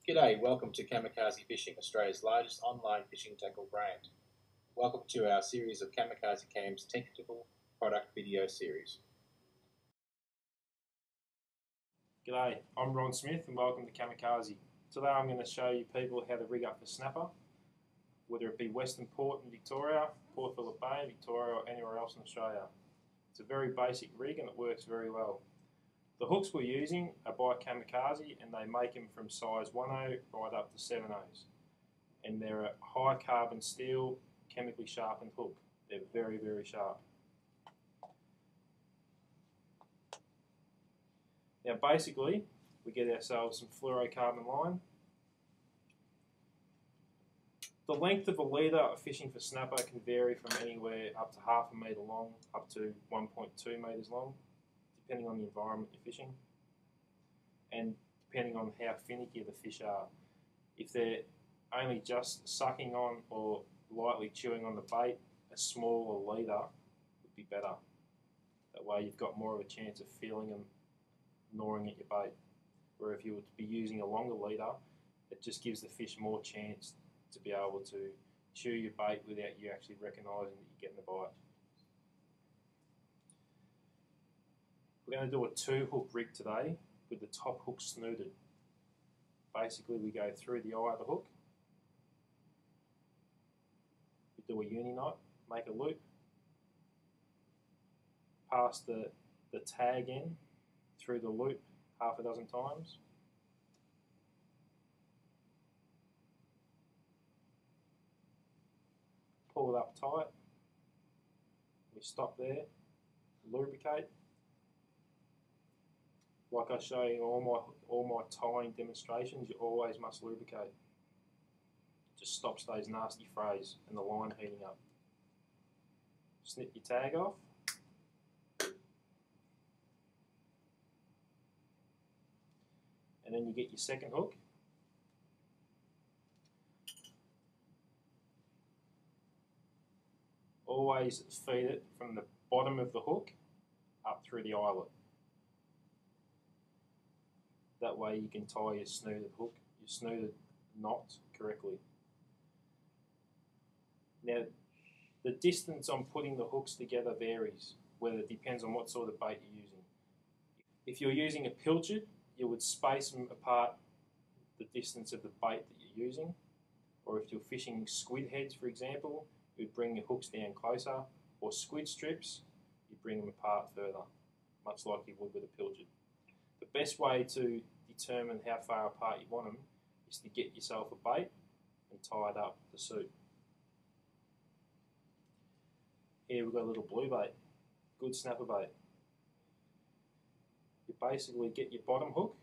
G'day, welcome to Kamikaze Fishing, Australia's largest online fishing tackle brand. Welcome to our series of Kamikaze Cam's technical product video series. G'day, I'm Ron Smith and welcome to Kamikaze. Today I'm going to show you people how to rig up a snapper, whether it be Western Port in Victoria, Port Phillip Bay, Victoria or anywhere else in Australia. It's a very basic rig and it works very well. The hooks we're using are by Kamikaze and they make them from size 10 right up to 7/0s. And they're a high carbon steel, chemically sharpened hook. They're very, very sharp. Now basically, we get ourselves some fluorocarbon line. The length of a leader of fishing for snapper can vary from anywhere up to ½ a metre long up to 1.2 metres long, depending on the environment you're fishing and depending on how finicky the fish are. If they're only just sucking on or lightly chewing on the bait, a smaller leader would be better. That way you've got more of a chance of feeling them gnawing at your bait. Where if you were to be using a longer leader, it just gives the fish more chance to be able to chew your bait without you actually recognising that you're getting the bite. We're going to do a 2-hook rig today with the top hook snooded. Basically we go through the eye of the hook, we do a uni knot, make a loop, pass the tag in through the loop half a dozen times, pull it up tight, we stop there, lubricate. Like I show you in all my tying demonstrations, you always must lubricate. It just stops those nasty frays and the line heating up. Snip your tag off. And then you get your second hook. Always feed it from the bottom of the hook up through the eyelet. That way you can tie your snooded hook, your snooded knot correctly. Now, the distance on putting the hooks together varies, whether it depends on what sort of bait you're using. If you're using a pilchard, you would space them apart the distance of the bait that you're using. Or if you're fishing squid heads, for example, you'd bring your hooks down closer, or squid strips, you bring them apart further, much like you would with a pilchard. The best way to determine how far apart you want them is to get yourself a bait and tie it up to suit. Here we've got a little blue bait, good snapper bait. You basically get your bottom hook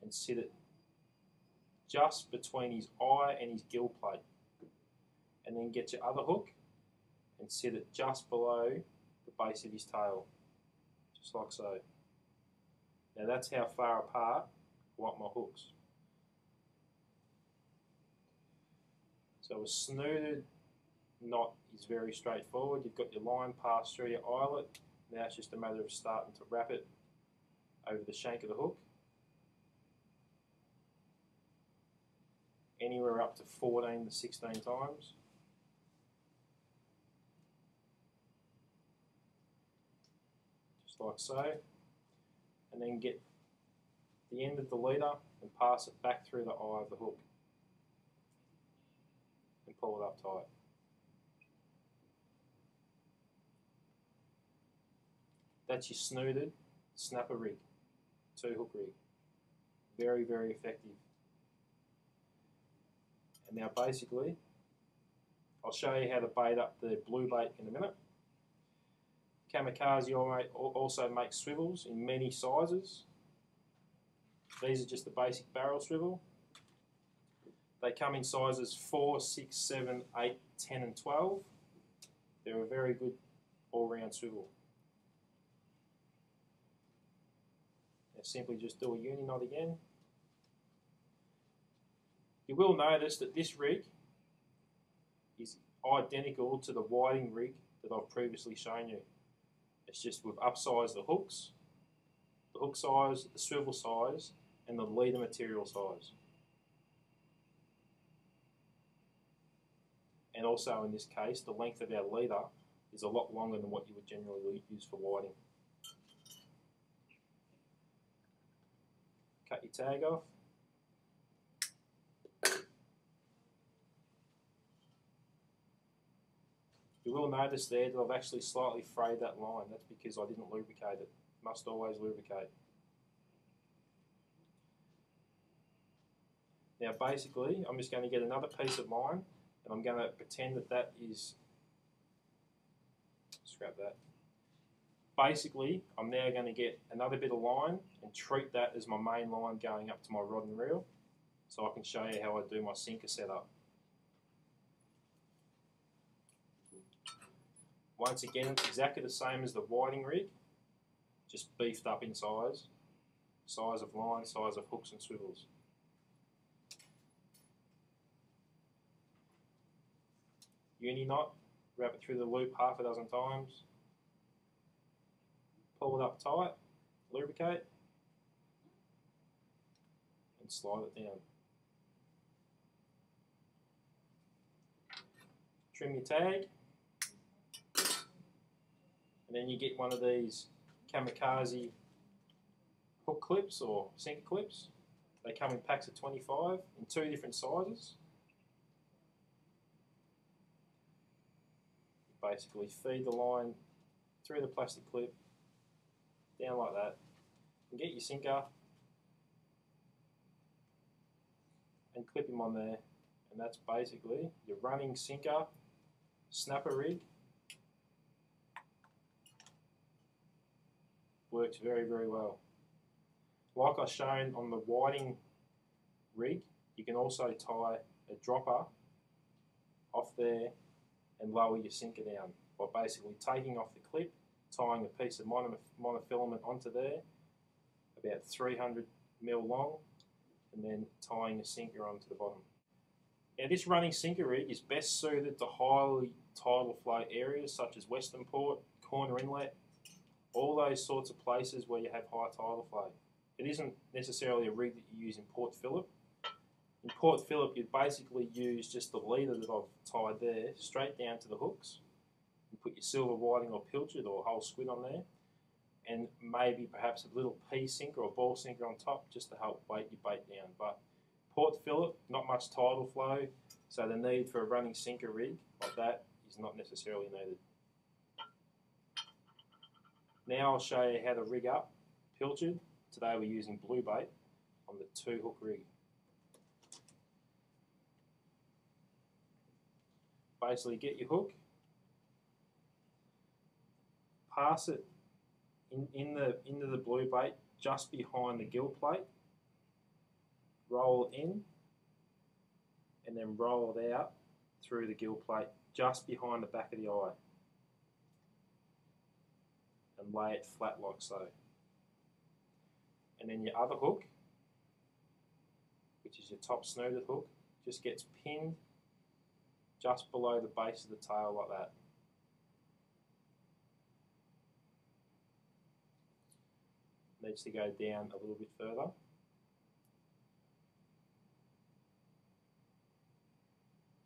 and sit it just between his eye and his gill plate, and then get your other hook and sit it just below the base of his tail, just like so. Now that's how far apart I want my hooks. So a snooded knot is very straightforward. You've got your line passed through your eyelet. Now it's just a matter of starting to wrap it over the shank of the hook. Anywhere up to 14 to 16 times. Just like so. And then get the end of the leader and pass it back through the eye of the hook and pull it up tight. That's your snooded snapper rig, 2-hook rig. Very, very effective. And now basically, I'll show you how to bait up the blue bait in a minute. Kamikaze also makes swivels in many sizes. These are just the basic barrel swivel. They come in sizes 4, 6, 7, 8, 10 and 12. They're a very good all-round swivel. Now simply just do a uni knot again. You will notice that this rig is identical to the whiting rig that I've previously shown you. It's just we've upsized the hooks, the hook size, the swivel size, and the leader material size. And also in this case, the length of our leader is a lot longer than what you would generally use for whiting. Cut your tag off. You will notice there that I've actually slightly frayed that line. That's because I didn't lubricate it. Must always lubricate. Now basically, I'm just going to get another piece of line and I'm going to pretend that that is, scrap that. Basically, I'm now going to get another bit of line and treat that as my main line going up to my rod and reel, so I can show you how I do my sinker setup. Once again, it's exactly the same as the whiting rig, just beefed up in size of line, size of hooks and swivels. Uni knot, wrap it through the loop half a dozen times, pull it up tight, lubricate, and slide it down. Trim your tag, and then you get one of these Kamikaze hook clips or sinker clips. They come in packs of 25 in 2 different sizes. Basically feed the line through the plastic clip, down like that, and get your sinker and clip him on there, and that's basically your running sinker snapper rig. Works very, very well. Like I've shown on the whiting rig, you can also tie a dropper off there and lower your sinker down by basically taking off the clip, tying a piece of monofilament onto there, about 300 mil long, and then tying a sinker onto the bottom. Now this running sinker rig is best suited to highly tidal flow areas such as Western Port, Corner Inlet, all those sorts of places where you have high tidal flow. It isn't necessarily a rig that you use in Port Phillip. In Port Phillip, you basically use just the leader that I've tied there straight down to the hooks. You put your silver whiting or pilchard or whole squid on there, and maybe perhaps a little pea sinker or ball sinker on top just to help weight your bait down. But Port Phillip, not much tidal flow, so the need for a running sinker rig like that is not necessarily needed. Now I'll show you how to rig up pilchard. Today we're using blue bait on the 2-hook rig. Basically get your hook, pass it into the blue bait just behind the gill plate, roll it in, and then roll it out through the gill plate just behind the back of the eye, and lay it flat like so. And then your other hook, which is your top snooded hook, just gets pinned just below the base of the tail like that. Needs to go down a little bit further.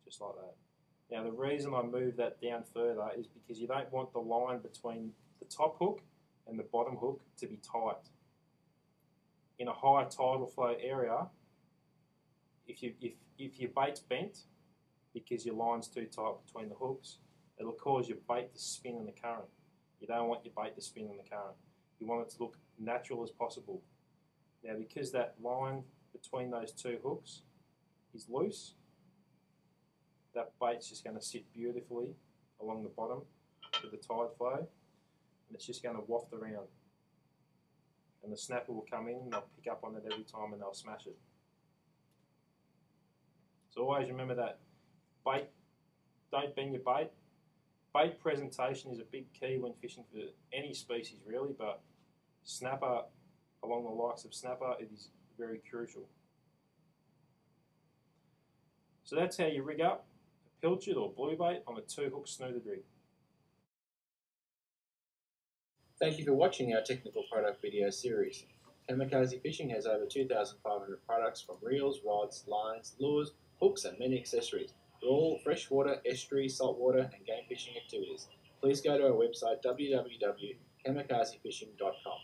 Just like that. Now the reason I move that down further is because you don't want the line between the top hook and the bottom hook to be tight. In a high tidal flow area, if your bait's bent because your line's too tight between the hooks, it'll cause your bait to spin in the current. You don't want your bait to spin in the current. You want it to look natural as possible. Now because that line between those 2 hooks is loose, that bait's just going to sit beautifully along the bottom with the tide flow, and it's just going to waft around. And the snapper will come in and they'll pick up on it every time and they'll smash it. So always remember that. Bait, don't bend your bait. Bait presentation is a big key when fishing for any species really, but snapper, along the likes of snapper, it is very crucial. So that's how you rig up a pilchard or blue bait on a 2-hook snooded rig. Thank you for watching our technical product video series. Kamikaze Fishing has over 2,500 products from reels, rods, lines, lures, hooks, and many accessories for all freshwater, estuary, saltwater, and game fishing activities. Please go to our website www.kamikazefishing.com.